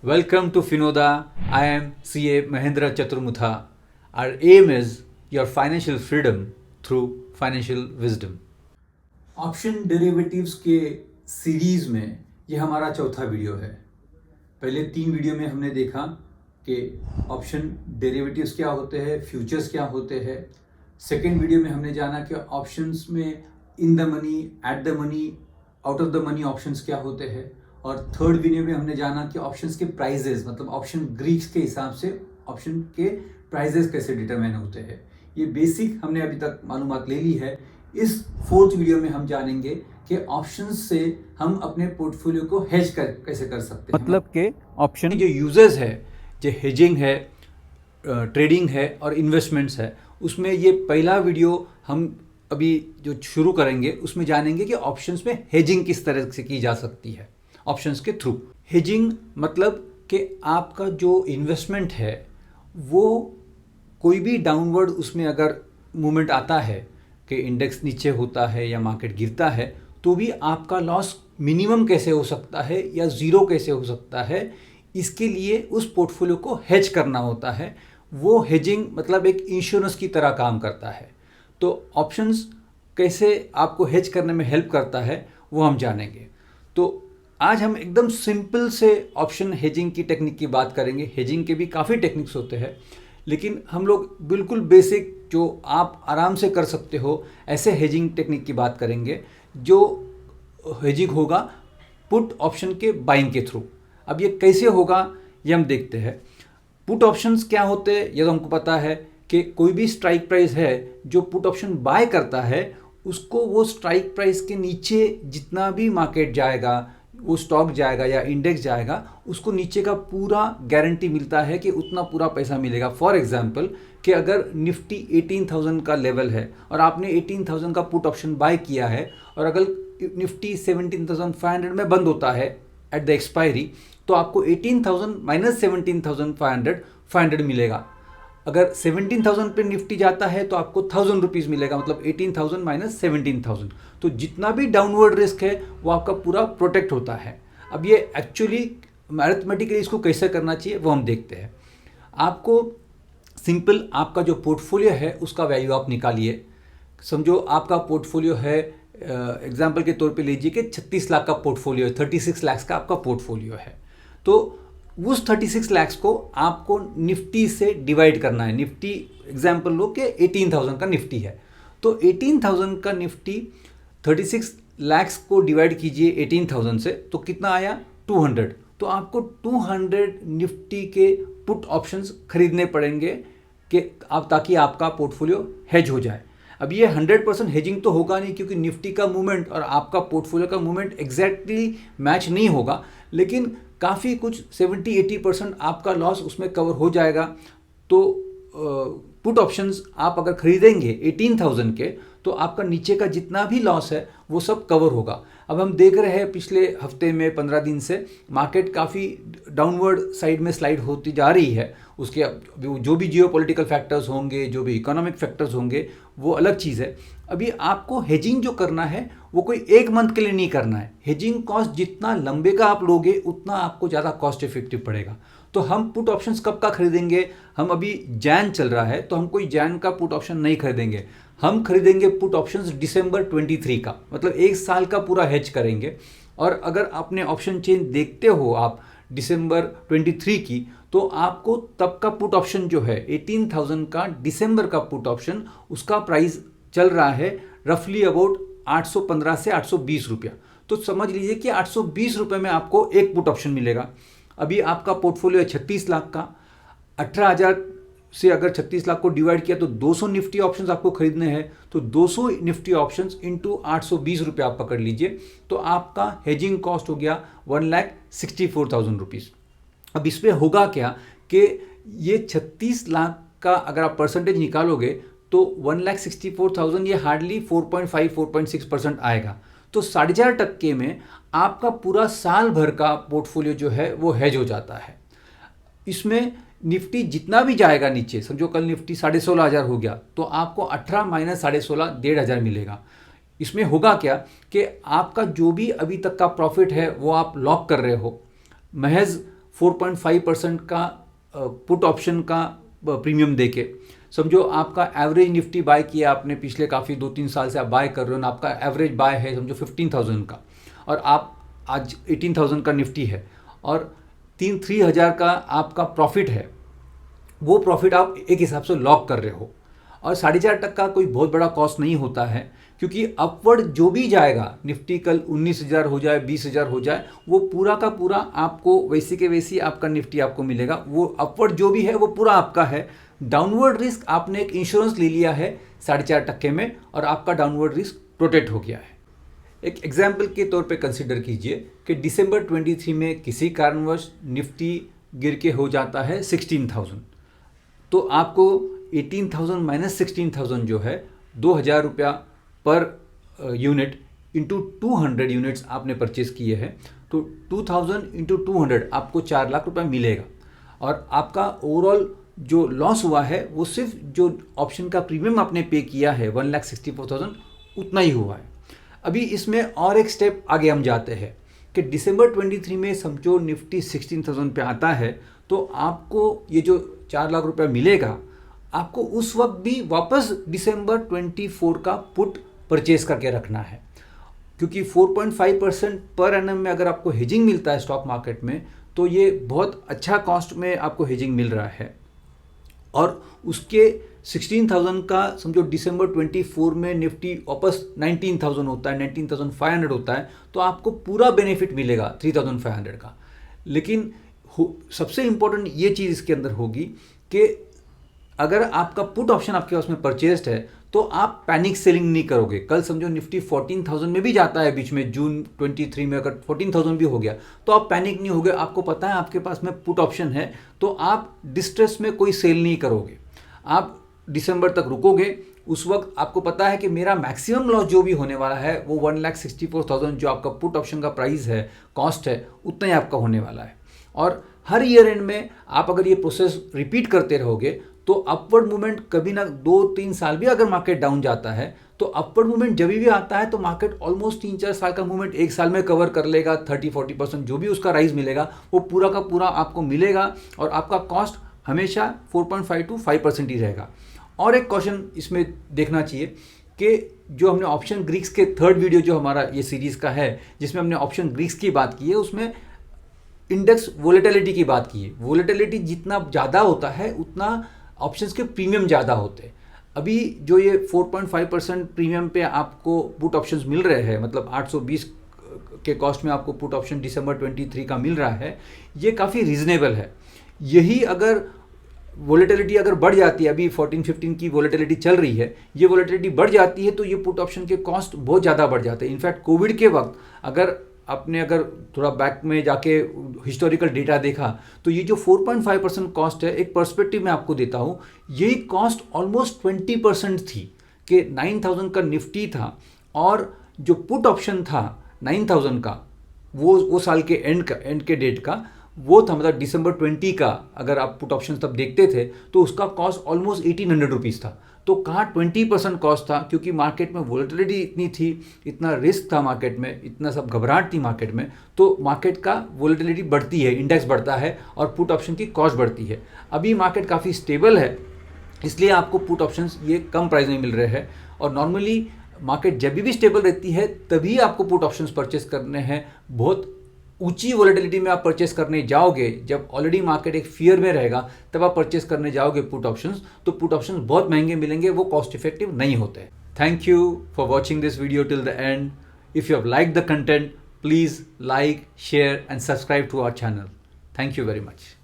Welcome to Finoda. I am CA Mahendra Chaturmutha. Our aim is your financial freedom through financial wisdom. Option derivatives के series में ये हमारा चौथा video है। पहले 3 वीडियो में हमने देखा कि ऑप्शन डेरिवेटिव्स क्या होते हैं, फ्यूचर्स क्या होते हैं। सेकेंड वीडियो में हमने जाना कि ऑप्शंस में in the money, at the money, out of the money options क्या होते हैं। और थर्ड वीडियो में हमने जाना कि ऑप्शंस के प्राइजेस, मतलब ऑप्शन ग्रीक्स के हिसाब से ऑप्शन के प्राइजेस कैसे डिटरमाइन होते हैं। ये बेसिक हमने अभी तक मालूमात ले ली है। इस फोर्थ वीडियो में हम जानेंगे कि ऑप्शंस से हम अपने पोर्टफोलियो को हेज कैसे कर सकते हैं। मतलब के ऑप्शन जो यूजेस है, जो हेजिंग है, ट्रेडिंग है और इन्वेस्टमेंट्स है, उसमें ये पहला वीडियो हम अभी जो शुरू करेंगे उसमें जानेंगे कि ऑप्शंस में हेजिंग किस तरह से की जा सकती है ऑप्शंस के थ्रू। हेजिंग मतलब कि आपका जो इन्वेस्टमेंट है वो कोई भी डाउनवर्ड उसमें अगर मूवमेंट आता है कि इंडेक्स नीचे होता है या मार्केट गिरता है, तो भी आपका लॉस मिनिमम कैसे हो सकता है या ज़ीरो कैसे हो सकता है, इसके लिए उस पोर्टफोलियो को हेज करना होता है। वो हेजिंग मतलब एक इंश्योरेंस की तरह काम करता है। तो ऑप्शंस कैसे आपको हेज करने में हेल्प करता है वो हम जानेंगे। तो आज हम एकदम सिंपल से ऑप्शन हेजिंग की टेक्निक की बात करेंगे। हेजिंग के भी काफ़ी टेक्निक्स होते हैं, लेकिन हम लोग बिल्कुल बेसिक जो आप आराम से कर सकते हो ऐसे हेजिंग टेक्निक की बात करेंगे, जो हेजिंग होगा पुट ऑप्शन के बाइंग के थ्रू। अब ये कैसे होगा ये हम देखते हैं। पुट ऑप्शंस क्या होते हैं ये तो हमको पता है कि कोई भी स्ट्राइक प्राइस है जो पुट ऑप्शन बाय करता है, उसको वो स्ट्राइक प्राइस के नीचे जितना भी मार्केट जाएगा, वो स्टॉक जाएगा या इंडेक्स जाएगा, उसको नीचे का पूरा गारंटी मिलता है कि उतना पूरा पैसा मिलेगा। फॉर एग्जांपल कि अगर निफ्टी 18,000 का लेवल है और आपने 18,000 का पुट ऑप्शन बाय किया है और अगर निफ्टी 17,500 में बंद होता है एट द एक्सपायरी, तो आपको 18,000 माइनस 17,500 मिलेगा। अगर 17,000 पे निफ्टी जाता है तो आपको 1,000 रुपीज़ मिलेगा, मतलब 18,000 माइनस 17,000। तो जितना भी डाउनवर्ड रिस्क है वो आपका पूरा प्रोटेक्ट होता है। अब ये एक्चुअली मैथमेटिकली इसको कैसे करना चाहिए वो हम देखते हैं। आपको सिंपल आपका जो पोर्टफोलियो है उसका वैल्यू आप निकालिए। समझो आपका पोर्टफोलियो है, एग्जाम्पल के तौर पे लीजिए कि 36 लाख का पोर्टफोलियो है, 36 लाख का आपका पोर्टफोलियो है। तो उस 36 लाख को आपको निफ्टी से डिवाइड करना है। निफ्टी एग्जाम्पल लो कि 18,000 का निफ्टी है, तो 18,000 का निफ्टी 36 लाख को डिवाइड कीजिए 18,000 से, तो कितना आया 200। तो आपको 200 निफ्टी के पुट ऑप्शंस खरीदने पड़ेंगे कि आप, ताकि आपका पोर्टफोलियो हेज हो जाए। अब ये 100% हेजिंग तो होगा नहीं, क्योंकि निफ्टी का मूवमेंट और आपका पोर्टफोलियो का मूवमेंट एग्जैक्टली मैच नहीं होगा, लेकिन काफ़ी कुछ 70-80% आपका लॉस उसमें कवर हो जाएगा। तो पुट ऑप्शंस आप अगर खरीदेंगे 18,000 के, तो आपका नीचे का जितना भी लॉस है वो सब कवर होगा। अब हम देख रहे हैं पिछले हफ्ते में 15 दिन से मार्केट काफ़ी डाउनवर्ड साइड में स्लाइड होती जा रही है। उसके जो भी जियोपॉलिटिकल फैक्टर्स होंगे, जो भी इकोनॉमिक फैक्टर्स होंगे, वो अलग चीज़ है। अभी आपको हेजिंग जो करना है वो कोई 1 मंथ के लिए नहीं करना है। हेजिंग कॉस्ट जितना लंबे का आप लोगे उतना आपको ज़्यादा कॉस्ट इफेक्टिव पड़ेगा। तो हम पुट ऑप्शंस कब का खरीदेंगे? हम अभी जैन चल रहा है तो हम कोई जैन का पुट ऑप्शन नहीं खरीदेंगे। हम खरीदेंगे पुट ऑप्शंस दिसंबर 23 का, मतलब 1 साल का पूरा हेज करेंगे। और अगर आपने ऑप्शन चेन देखते हो आप दिसंबर 23 की, तो आपको तब का पुट ऑप्शन जो है 18,000 का दिसंबर का पुट ऑप्शन, उसका प्राइस चल रहा है रफली अबाउट 815 से 820 रुपया। तो समझ लीजिए कि 820 रुपये में आपको एक पुट ऑप्शन मिलेगा। अभी आपका पोर्टफोलियो है 36 लाख का, 18,000 से अगर 36 लाख को डिवाइड किया तो 200 निफ्टी ऑप्शंस आपको खरीदने हैं। तो 200 निफ्टी ऑप्शंस इंटू 820 रुपये आप पकड़ लीजिए, तो आपका हेजिंग कॉस्ट हो गया 1,64,000 रुपीज़। अब इसमें होगा क्या कि ये 36 लाख का अगर आप परसेंटेज निकालोगे तो 1,64,000 ये हार्डली 4.5-4.6% आएगा। तो 4.5% में आपका पूरा साल भर का पोर्टफोलियो जो है वो हेज हो जाता है। इसमें निफ्टी जितना भी जाएगा नीचे, समझो कल निफ्टी 16,500 हो गया, तो आपको 18 माइनस 16,500 1,500 मिलेगा। इसमें होगा क्या कि आपका जो भी अभी तक का प्रॉफिट है वो आप लॉक कर रहे हो। महज 4.5% का पुट ऑप्शन का प्रीमियम देके, समझो आपका एवरेज निफ्टी बाय किया आपने पिछले काफ़ी 2-3 साल से आप बाय कर रहे हो ना, आपका एवरेज बाय है समझो 15,000 का, और आप आज 18,000 का निफ्टी है और 3,000 का आपका प्रॉफिट है, वो प्रॉफिट आप एक हिसाब से लॉक कर रहे हो। और 4.5% का कोई बहुत बड़ा कॉस्ट नहीं होता है, क्योंकि अपवर्ड जो भी जाएगा, निफ्टी कल 19,000 हो जाए, 20,000 हो जाए, वो पूरा का पूरा आपको वैसे के वैसी आपका निफ्टी आपको मिलेगा। वो अपवर्ड जो भी है वो पूरा आपका है। डाउनवर्ड रिस्क आपने एक इंश्योरेंस ले लिया है 4.5% में, और आपका डाउनवर्ड रिस्क प्रोटेक्ट हो गया है। एक एग्जाम्पल के तौर पे कंसिडर कीजिए कि दिसंबर 23 में किसी कारणवश निफ्टी गिर के हो जाता है 16,000, तो आपको 18,000 माइनस 16,000 जो है 2,000 रुपया पर यूनिट इंटू 200 यूनिट्स आपने परचेज किए हैं, तो 2,000 इंटू 200 आपको 4 लाख रुपया मिलेगा। और आपका ओवरऑल जो लॉस हुआ है वो सिर्फ जो ऑप्शन का प्रीमियम आपने पे किया है 1,64,000 उतना ही हुआ है। अभी इसमें और एक स्टेप आगे हम जाते हैं कि दिसंबर 23 में समझो निफ्टी 16,000 पे आता है, तो आपको ये जो 4 लाख रुपया मिलेगा, आपको उस वक्त भी वापस दिसंबर 24 का पुट परचेज करके रखना है, क्योंकि 4.5% पर एनम में अगर आपको हेजिंग मिलता है स्टॉक मार्केट में, तो ये बहुत अच्छा कॉस्ट में आपको हेजिंग मिल रहा है। और उसके 16,000 का समझो दिसंबर 24 में निफ्टी वापस 19,000 होता है, 19,500 होता है, तो आपको पूरा बेनिफिट मिलेगा 3,500 का। लेकिन सबसे इंपॉर्टेंट ये चीज़ इसके अंदर होगी कि अगर आपका पुट ऑप्शन आपके पास में परचेस्ड है, तो आप पैनिक सेलिंग नहीं करोगे। कल समझो निफ्टी 14,000 में भी जाता है, बीच में जून 23 में अगर 14,000 भी हो गया, तो आप पैनिक नहीं होगे। आपको पता है आपके पास में पुट ऑप्शन है, तो आप डिस्ट्रेस में कोई सेल नहीं करोगे, आप दिसंबर तक रुकोगे। उस वक्त आपको पता है कि मेरा मैक्सिमम लॉस जो भी होने वाला है वो 1,64,000 जो आपका पुट ऑप्शन का प्राइस है, कॉस्ट है, उतना ही आपका होने वाला है। और हर ईयर एंड में आप अगर ये प्रोसेस रिपीट करते रहोगे, तो अपवर्ड मूवमेंट कभी ना 2-3 साल भी अगर मार्केट डाउन जाता है, तो अपवर्ड मूवमेंट जब भी आता है तो मार्केट ऑलमोस्ट 3-4 साल का मूवमेंट एक साल में कवर कर लेगा। 30-40% जो भी उसका राइज मिलेगा वो पूरा का पूरा आपको मिलेगा, और आपका कॉस्ट हमेशा 4.5 to 5% ही रहेगा। और एक क्वेश्चन इसमें देखना चाहिए कि जो हमने ऑप्शन ग्रीक्स के 3rd वीडियो जो हमारा ये सीरीज़ का है, जिसमें हमने ऑप्शन ग्रीक्स की बात की है, उसमें इंडेक्स वोलेटिलिटी की बात की है। वोलेटिलिटी जितना ज़्यादा होता है उतना ऑप्शंस के प्रीमियम ज़्यादा होते हैं। अभी जो ये 4.5% प्रीमियम पे आपको पुट ऑप्शंस मिल रहे हैं, मतलब 820 के कॉस्ट में आपको पुट ऑप्शन दिसंबर 23 का मिल रहा है, ये काफ़ी रीजनेबल है। यही अगर वोलेटिलिटी अगर बढ़ जाती है, अभी 14-15 की वोलेटिलिटी चल रही है, ये वोलेटिलिटी बढ़ जाती है तो ये पुट ऑप्शन के कॉस्ट बहुत ज़्यादा बढ़ जाते हैं। इनफैक्ट कोविड के वक्त अगर थोड़ा बैक में जाके हिस्टोरिकल डेटा देखा, तो ये जो 4.5% कॉस्ट है, एक पर्सपेक्टिव में आपको देता हूँ, यही कॉस्ट ऑलमोस्ट 20% थी कि 9,000 का निफ्टी था, और जो पुट ऑप्शन था 9,000 का, वो साल के एंड के डेट का वो था, मतलब दिसंबर 20 का अगर आप पुट ऑप्शन तब देखते थे तो उसका कॉस्ट ऑलमोस्ट 1,800 रुपीज़ था। तो कहाँ 20% कॉस्ट था, क्योंकि मार्केट में वोलेटिलिटी इतनी थी, इतना रिस्क था मार्केट में, इतना सब घबराहट थी मार्केट में, तो मार्केट का वोलेटिलिटी बढ़ती है, इंडेक्स बढ़ता है और पुट ऑप्शन की कॉस्ट बढ़ती है। अभी मार्केट काफ़ी स्टेबल है, इसलिए आपको पुट ऑप्शंस ये कम प्राइस में मिल रहे हैं। और नॉर्मली मार्केट जब भी स्टेबल रहती है तभी आपको पुट ऑप्शंस परचेस करने हैं। बहुत ऊंची वोलेटिलिटी में आप परचेस करने जाओगे, जब ऑलरेडी मार्केट एक फियर में रहेगा, तब आप परचेस करने जाओगे पुट ऑप्शंस, तो पुट ऑप्शंस बहुत महंगे मिलेंगे, वो कॉस्ट इफेक्टिव नहीं होते। Thank you for watching this video till the end. If you have like the content, please like, share and subscribe to our channel. Thank you very much.